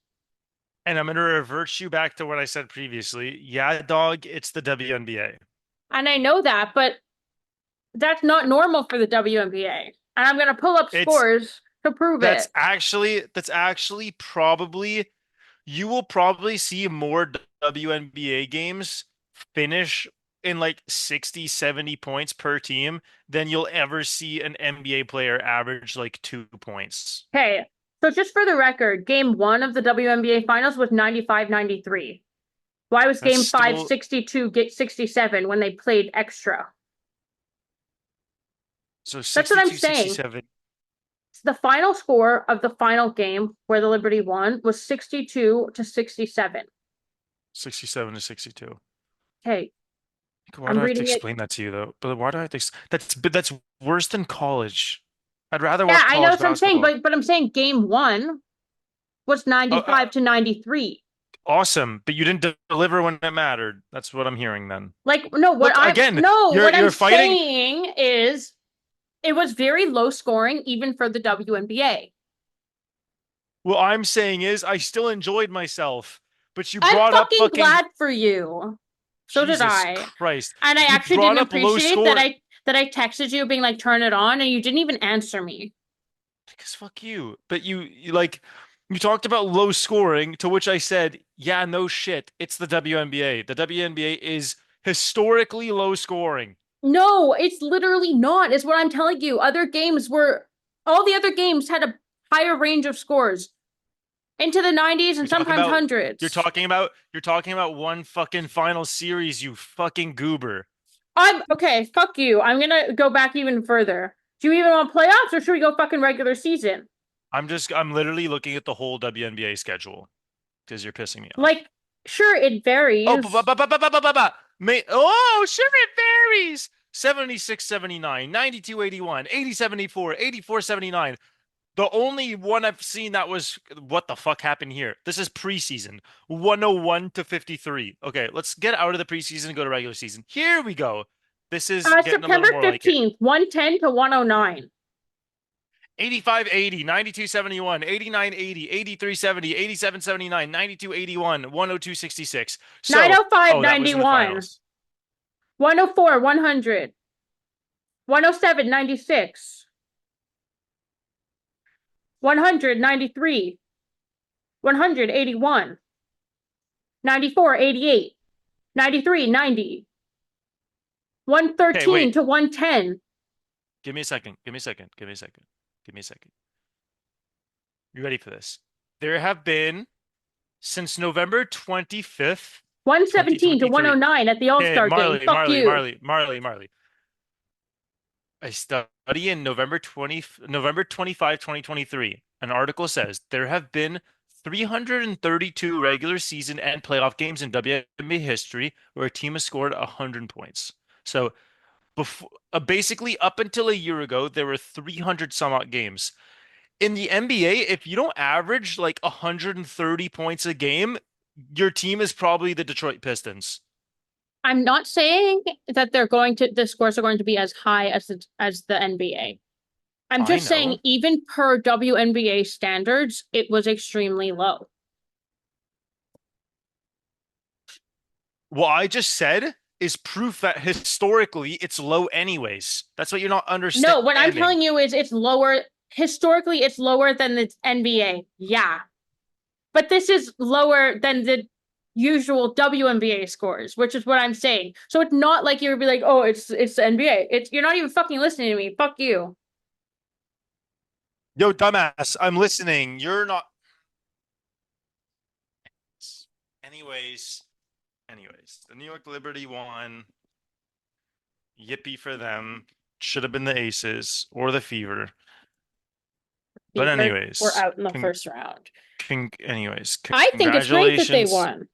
and I'm gonna revert you back to what I said previously. Yeah, dog, it's the WNBA. And I know that, but that's not normal for the WNBA. And I'm gonna pull up It's scores to prove that's it. actually that's actually probably you will probably see more WNBA games finish in like 60, 70 points per team than you'll ever see an NBA player average like 2 points. Okay, so just for the record, game one of the WNBA Finals was 95-93. Why was That's game five still 62 67 when they played extra? so That's what I'm 62, saying. 67. The final score of the final game where the Liberty won was 62-67. 67 to 62. Okay, Why I'm do I have to reading it. explain that to you though? But why do I have to that's worse than college. I'd rather Yeah, watch I know college what I'm saying, basketball. but I'm saying game one was Oh, 95-93. awesome, but you didn't deliver when it mattered. That's what I'm hearing then. Like, no, Look, again, what I'm you're fighting. saying is it was very low scoring even for the WNBA. What I'm saying is I still enjoyed myself, but you I'm brought up fucking fucking glad for you. So did Jesus I. Christ. And I You actually brought didn't up low appreciate that score I texted you being like turn it on and you didn't even answer me. because fuck you. But you like you talked about low scoring, to which I said, yeah, no shit. It's the WNBA. The WNBA is historically low scoring. No, it's literally not, is what I'm telling you. Other games were all the other games had a higher range of scores into the 90s and You're talking sometimes about you're hundreds. talking about you're talking about one fucking final series, you fucking goober. I'm okay, fuck you. I'm gonna go back even further. Do you even want playoffs or should we go fucking regular season? I'm literally looking at the whole WNBA schedule because you're pissing me off. Like, sure, it Oh, varies. sure it varies. 76, 79, 92, 81, 80, 74, 84, 79. The only one I've seen that was what the fuck happened here? This is preseason. 101 to 53. Okay, let's get out of the preseason and go to regular season. Here we go. This is getting a September little more like it. 15th, 110 to 109. 85, 80, 92, 71, 89, 80, 83, 70, 87, 79, 92, 81, 102, 66. So, 905, oh, that was in the 91. finals. 104, 100. 107, 96. 100, 93. 181. 94, 88, 93, 90, Okay, 113 wait. to 110. Give me a second. Give me a second. Give me a second. Give me a second. You ready for this? There have been since November 25th, 117 to 2023. 109 at the Okay, All-Star game. Marley, Fuck Marley, you. Marley, Marley, Marley. I study in November 25, 2023. An article says there have been 332 regular season and playoff games in WNBA history where a team has scored 100 points. So before, basically up until a year ago, there were 300 some odd games. In the NBA, if you don't average like 130 points a game, your team is probably the Detroit Pistons. I'm not saying that the scores are going to be as high as the NBA. I'm I just saying know. even per WNBA standards, it was extremely low. What I just said is proof that historically it's low anyways. That's what you're not No, what I'm understanding. telling you is it's lower. Historically, it's lower than the NBA. Yeah. But this is lower than the usual WNBA scores, which is what I'm saying. So it's not like you'd be like, oh, it's the NBA. It's you're not even fucking listening to me. Fuck you. Yo, dumbass, I'm listening. You're not. Anyways, anyways, the New York Liberty won. Yippee for them. Should have been the Aces or the Fever. But We're anyways, out in the first round. anyways, I think it's great that they congratulations. won.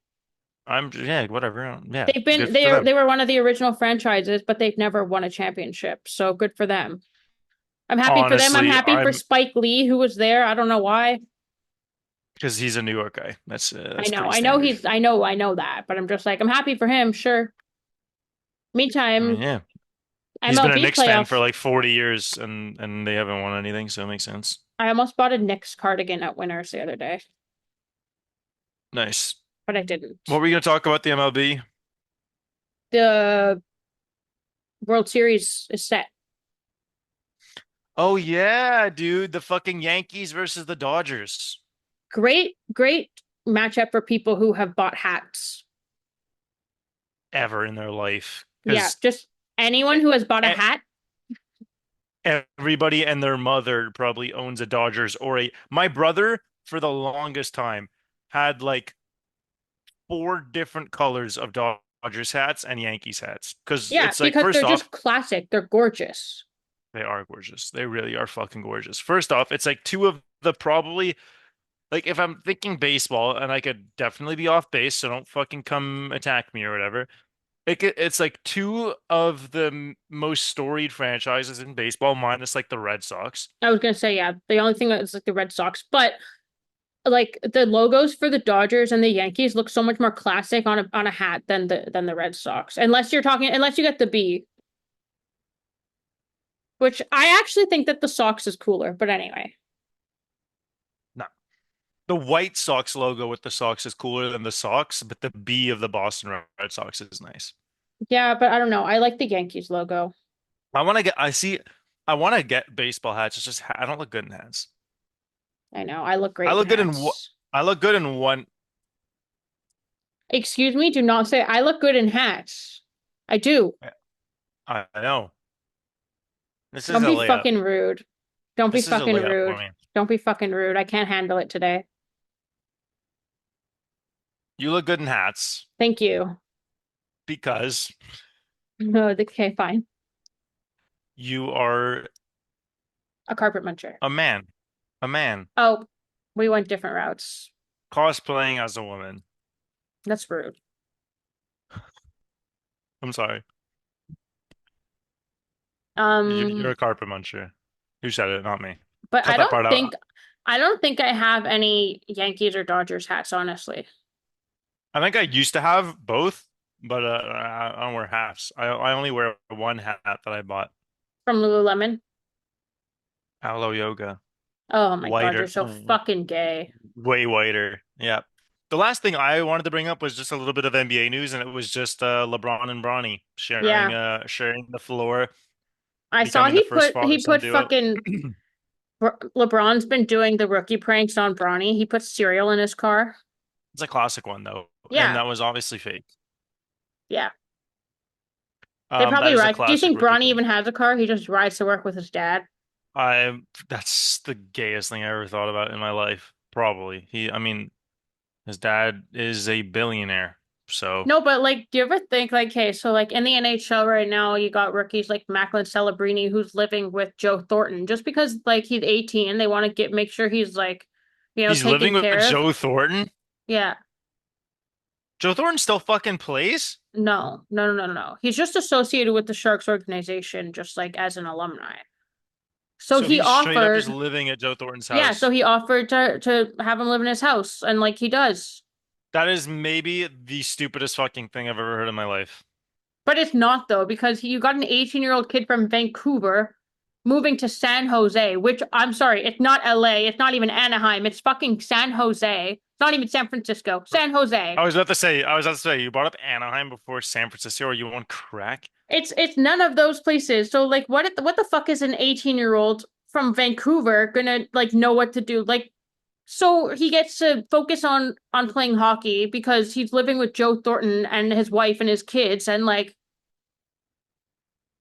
Yeah, whatever. Yeah, good for They them. were one of the original franchises, but they've never won a championship. So good for them. I'm happy for them. I'm Honestly, happy for I'm Spike Lee, who was there. I don't know why. because he's a New York guy. I That's know, pretty standard. I know that, but I'm just like, I'm happy for him, sure. I mean, Meantime, yeah, he's been a MLB Knicks fan playoff. for like 40 years, and they haven't won anything, so it makes sense. I almost bought a Knicks cardigan at Winners the other day, Nice. but I What didn't. were you gonna talk about the MLB? The World Series is set. Oh yeah, dude, the fucking Yankees versus the Dodgers Great matchup for people who have bought hats. ever in their life Yeah, because just anyone who has bought a e hat. everybody and their mother probably owns a Dodgers or a. My brother for the longest time had like four different colors of Dodgers hats and Yankees hats because Yeah, it's like because first they're off, just classic. They're gorgeous. they are gorgeous. They really are fucking gorgeous. First off, it's like two of the probably like if I'm thinking baseball and I could definitely be off base, so don't fucking come attack me or whatever. It's like two of the most storied franchises in baseball, minus like the Red Sox. I was gonna say, yeah, the only thing that's like the Red Sox, but like the logos for the Dodgers and the Yankees look so much more classic on a hat than the Red Sox. Unless you get the B, which I actually think that the Sox is cooler. But anyway, No, the White Sox logo with the Sox is cooler than the Sox, but the B of the Boston Red Sox is nice. yeah, but I don't know. I like the Yankees logo. I want to get baseball hats. It's just I don't look good in hats. I know. I look I great in look good in what hats. I look good in one. Excuse me, do not say I look good in hats. I do. I know. This is Don't a be layup. fucking rude. Don't be This is a fucking layup for rude. me. Don't be fucking rude. I can't handle it today. You look good in hats Thank you. because No, okay, fine. you are A carpet muncher. a man. A man Oh, we went different routes. cosplaying as a woman. That's rude. I'm sorry. You're Um, a carpet muncher. You said it, not me. but Cut that part out. I don't think I have any Yankees or Dodgers hats, honestly. I think I used to have both, but I don't wear hats. I only wear one hat that I bought. From Lululemon. Aloe Yoga. Oh my God, you're Whiter. so fucking gay. Way whiter. Yeah. The last thing I wanted to bring up was just a little bit of NBA news, and it was just LeBron and Bronny Yeah. sharing the floor, I saw becoming the first he father-son put duo. fucking LeBron's been doing the rookie pranks on Bronny. He put cereal in his car. It's a classic one though, and Yeah, that was obviously fake. yeah. They That probably is a ride. Do you classic think rookie Bronny thing. even has a car? He just rides to work with his dad. That's the gayest thing I ever thought about in my life. Probably. I mean, his dad is a billionaire, so No, but like, do you ever think like, hey, so like in the NHL right now, you got rookies like Macklin Celebrini who's living with Joe Thornton just because like he's 18, they want to get make sure he's like, he's taken living with care of. Joe Thornton. Yeah. Joe Thornton still fucking plays, No, no, no, no, no, no. He's just associated with the Sharks organization, just like as an alumni. So so he he's straight up just offered, living at Joe Thornton's yeah, so house. he offered to have him live in his house, and like he does. That is maybe the stupidest fucking thing I've ever heard in my life. But it's not though, because you got an 18-year-old kid from Vancouver moving to San Jose, which I'm sorry, it's not LA, it's not even Anaheim, it's fucking San Jose. It's not even San Francisco. San Jose. I was about to say, you brought up Anaheim before San Francisco. Are you on crack? It's none of those places. So like what the fuck is an 18-year-old from Vancouver gonna like know what to do? Like so he gets to focus on playing hockey because he's living with Joe Thornton and his wife and his kids and like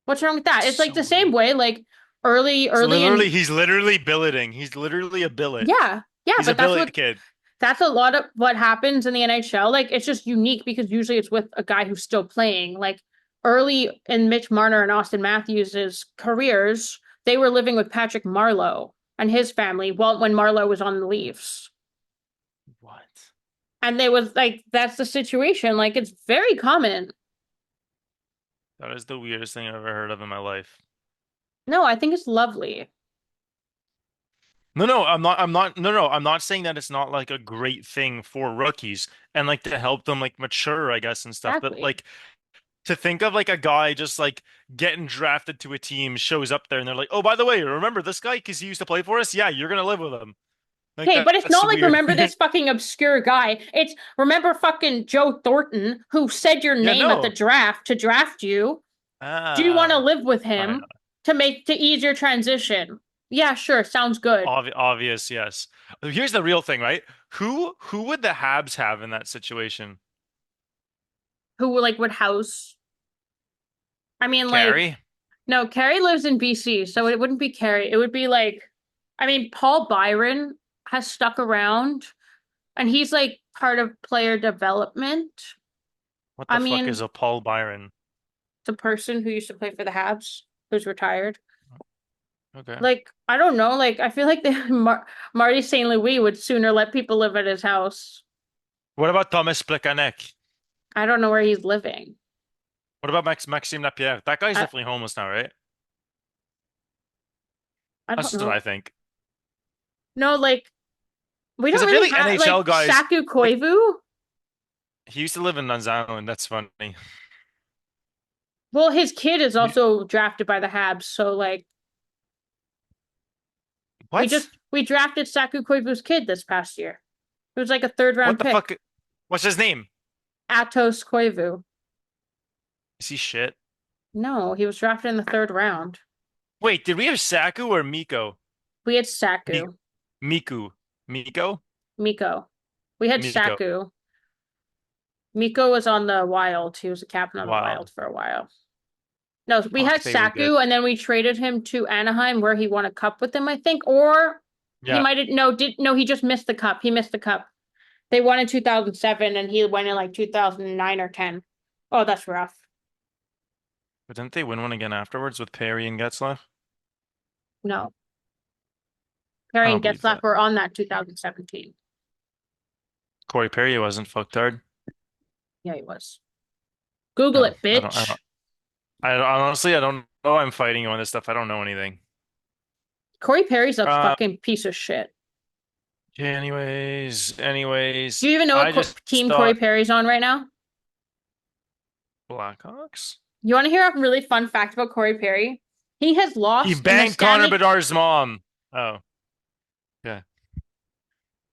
what's wrong with that? It's like So the same weird. way like He's early literally, in he's literally billeting. He's literally a billet. yeah. Yeah, He's a but billet kid. that's a lot of what happens in the NHL. Like it's just unique because usually it's with a guy who's still playing. Like early in Mitch Marner and Austin Matthews' careers, they were living with Patrick Marleau and his family while when Marleau was on the Leafs. What? And they was like that's the situation. Like it's very common. That is the weirdest thing I've ever heard of in my life. No, I think it's lovely. No, I'm not saying that it's not like a great thing for rookies and like to help them like mature, I guess, and stuff. But Exactly. like to think of like a guy just like getting drafted to a team shows up there and they're like, oh, by the way, remember this guy because he used to play for us? Yeah, you're gonna live with him. Like Okay, but it's that's not like weird. remember this fucking obscure guy. It's remember fucking Joe Thornton who said your Yeah, name at the no. draft to draft you. Do you want to Ah, live with I him to ease your transition? Yeah, sure, sounds good. obvious, yes. Here's the real thing, right? Who would the Habs have in that situation? Who like would house? I mean, like Carrie? no, Carrie lives in BC, so it wouldn't be Carrie. It would be like, I mean, Paul Byron has stuck around, and he's like part of player development. What I the fuck is mean, a Paul Byron? the person who used to play for the Habs who's retired. Okay. Like, I don't know. Like, I feel like Marty St. Louis would sooner let people live at his house. What about Thomas Plekanec? I don't know where he's living. What about Maxime Lapierre? That guy's I definitely homeless now, right? I don't That's what know. I think. No, like we Because don't I feel really like have NHL like guys, Saku like Koivu. he used to live in Nanzano, and that's funny. Well, his kid is You- also drafted by the Habs, so like What? we drafted Saku Koivu's kid this past year. It was like a third What round the pick. fuck? What's his name? Atos Koivu. Is he shit? No, he was drafted in the third round. Wait, did we have Saku or Miko? We had Mi Saku. Miku. Miko? Miko. We had Miko. Saku. Miko was on the Wild. He was a captain on the Wild Wild. for a while. No, we Fuck, had they were good. Saku, and then we traded him to Anaheim, where he won a cup with them, I think. Or he Yeah. might have no, did no, he just missed the cup. He missed the cup. They won in 2007, and he went in like 2009 or 10. Oh, that's rough. But didn't they win one again afterwards with Perry and Getzlaff? No, I Perry don't and believe Getzlaf that. were on that 2017. Corey Perry wasn't fucked hard. Yeah, he was. Google No, it, I don't. I bitch. don't. Honestly, I don't know. I'm fighting you on this stuff. I don't know anything. Corey Perry's a Uh, fucking piece of shit. yeah, anyways, Do you even know I what just team Corey thought Perry's on right now? Blackhawks. You want to hear a really fun fact about Corey Perry? He has He lost in the banged Connor Stanley. Bedard's mom. Oh, yeah.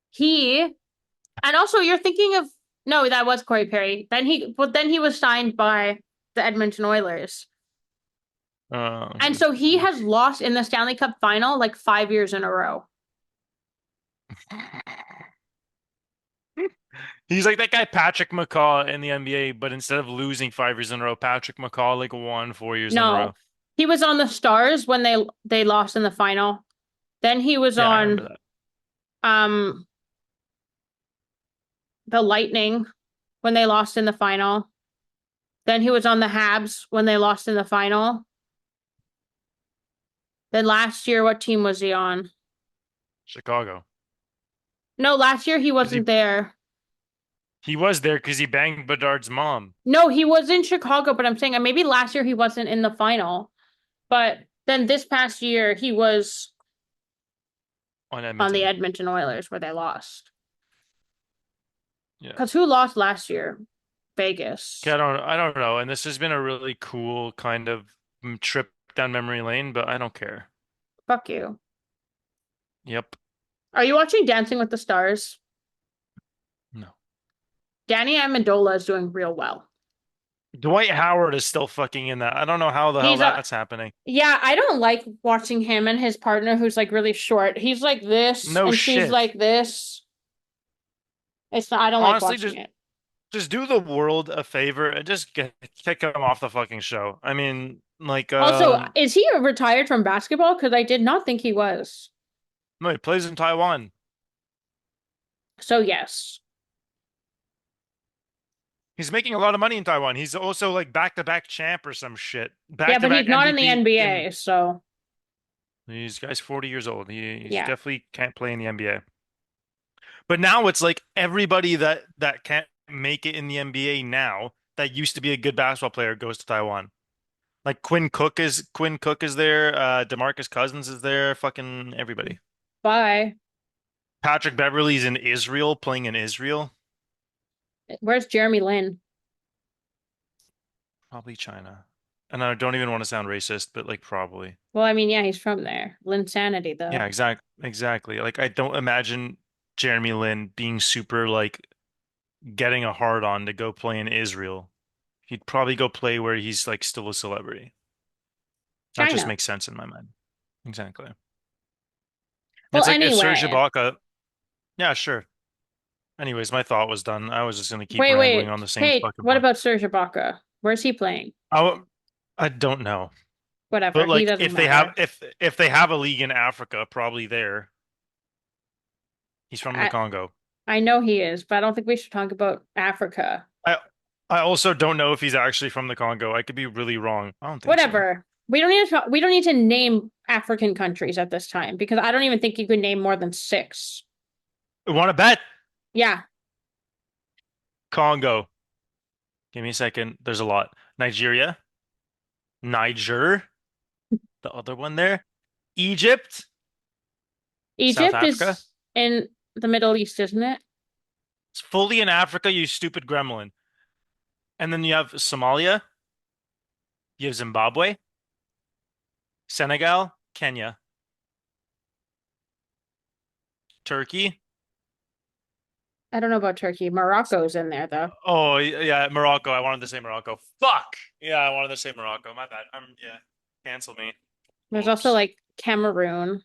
He and also you're thinking of no, that was Corey Perry. Then he was signed by the Edmonton Oilers. And so he has lost in the Stanley Cup final like 5 years in a row. He's like that guy Patrick McCaw in the NBA, but instead of losing 5 years in a row, Patrick McCaw like won 4 years in a No, row. he was on the Stars when they lost in the final. Then he was Yeah, I remember on that. um the Lightning when they lost in the final. Then he was on the Habs when they lost in the final. Then last year, what team was he on? Chicago. No, last year he Because wasn't there. he was there because he banged Bedard's mom No, he was in Chicago, but I'm saying maybe last year he wasn't in the final. But then this past year he was on on the Edmonton. Edmonton Oilers where they lost. Yeah. Because who lost last year? Okay, Vegas. I don't know. And this has been a really cool kind of trip down memory lane, but I don't care. Fuck you. Yep. Are you watching Dancing with the Stars? No. Danny Amendola is doing real well. Dwight Howard is still fucking in that. I don't know how the hell He's a that's happening. Yeah, I don't like watching him and his partner who's like really short. He's like this No and she's shit. like this. It's not, I don't like Honestly, watching just it. just do the world a favor and just kick him off the fucking show. I mean, like, Also, is he retired from basketball? Because I did not think he was. no, he plays in Taiwan. So yes. He's making a lot of money in Taiwan. He's also like back-to-back champ or some shit. Yeah, but he's Back-to-back not in the MVP in NBA, so He's guy's 40 years old. He's yeah. definitely can't play in the NBA. But now it's like everybody that can't make it in the NBA now that used to be a good basketball player goes to Taiwan. Like Quinn Cook is there, DeMarcus Cousins is there, fucking everybody. Bye. Patrick Beverley's in Israel playing in Israel. Where's Jeremy Lin? Probably China. And I don't even want to sound racist, but like probably. Well, I mean, yeah, he's from there. Linsanity, Yeah, though. exactly. Like I don't imagine Jeremy Lin being super like getting a hard on to go play in Israel. He'd probably go play where he's like still a celebrity. That just China. makes sense in my mind. Exactly. Well, It's like if Serge anyway. Ibaka, yeah, sure. Anyways, my thought was done. I was just gonna keep rambling on Wait. the same Hey, fucking what point. about Serge Ibaka? Where's he playing? I, I don't know. Whatever. But He like doesn't if they have matter. if they have a league in Africa, probably there. He's from the I Congo. I know he is, but I don't think we should talk about Africa. I I also don't know if he's actually from the Congo. I could be really wrong. I don't think so. Whatever. We don't need to name African countries at this time because I don't even think you could name more than six. Want to bet? Yeah. Congo. Give me a second. There's a lot. Nigeria, Niger, the other one there, Egypt, South Egypt Africa. is in the Middle East, isn't it? It's fully in Africa, you stupid gremlin. And then you have Somalia, you have Zimbabwe, Senegal, Kenya, Turkey. I don't know about Turkey. Morocco's in there though. Oh, yeah, Morocco. I wanted to say Morocco. Fuck. Yeah, I wanted to say Morocco. My bad. Yeah. Cancel me. There's also Oops. like Cameroon,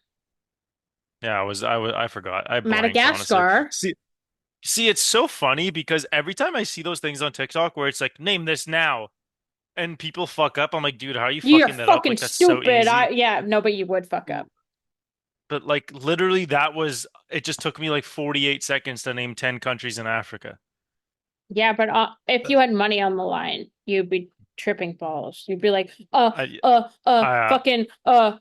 Yeah, I forgot. I blanked, honestly. Madagascar. See, it's so funny because every time I see those things on TikTok where it's like, name this now, and people fuck up, I'm like, dude, how are you You're fucking that up? fucking Like, that's so stupid. easy. Yeah, no, but you would fuck up. But like, literally, it just took me like 48 seconds to name 10 countries in Africa. Yeah, but if Uh, you had money on the line, you'd be tripping balls. You'd be like, I, I, fucking, uh,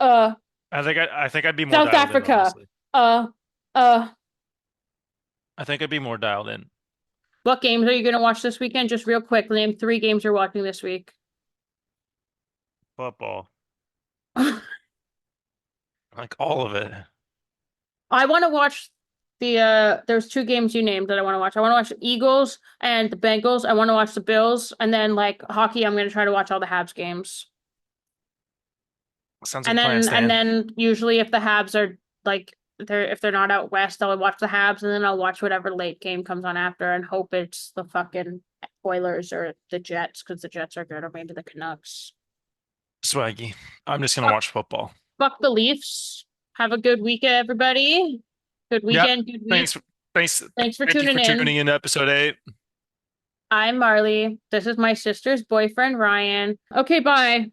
I think I'd be more South dialed in, Africa, honestly. uh, uh. I think I'd be more dialed in. What games are you gonna watch this weekend? Just real quick, name three games you're watching this week. Football, like all of it. I want to watch there's two games you named that I want to watch. I want to watch the Eagles and the Bengals. I want to watch the Bills and then like hockey, I'm going to try to watch all the Habs games. Sounds like And a plan, then Stan. usually if the Habs are like if they're not out west, I'll watch the Habs and then I'll watch whatever late game comes on after and hope it's the fucking Oilers or the Jets because the Jets are good or maybe the Canucks. Swaggy. I'm just gonna Fuck, watch football. fuck the Leafs. Have a good weekend, everybody. Good Yeah. weekend, good Thanks. week. Thanks. Thanks for Thank you tuning for in. tuning in to episode 8. I'm Marlee. This is my sister's boyfriend, Ryan. Okay, bye.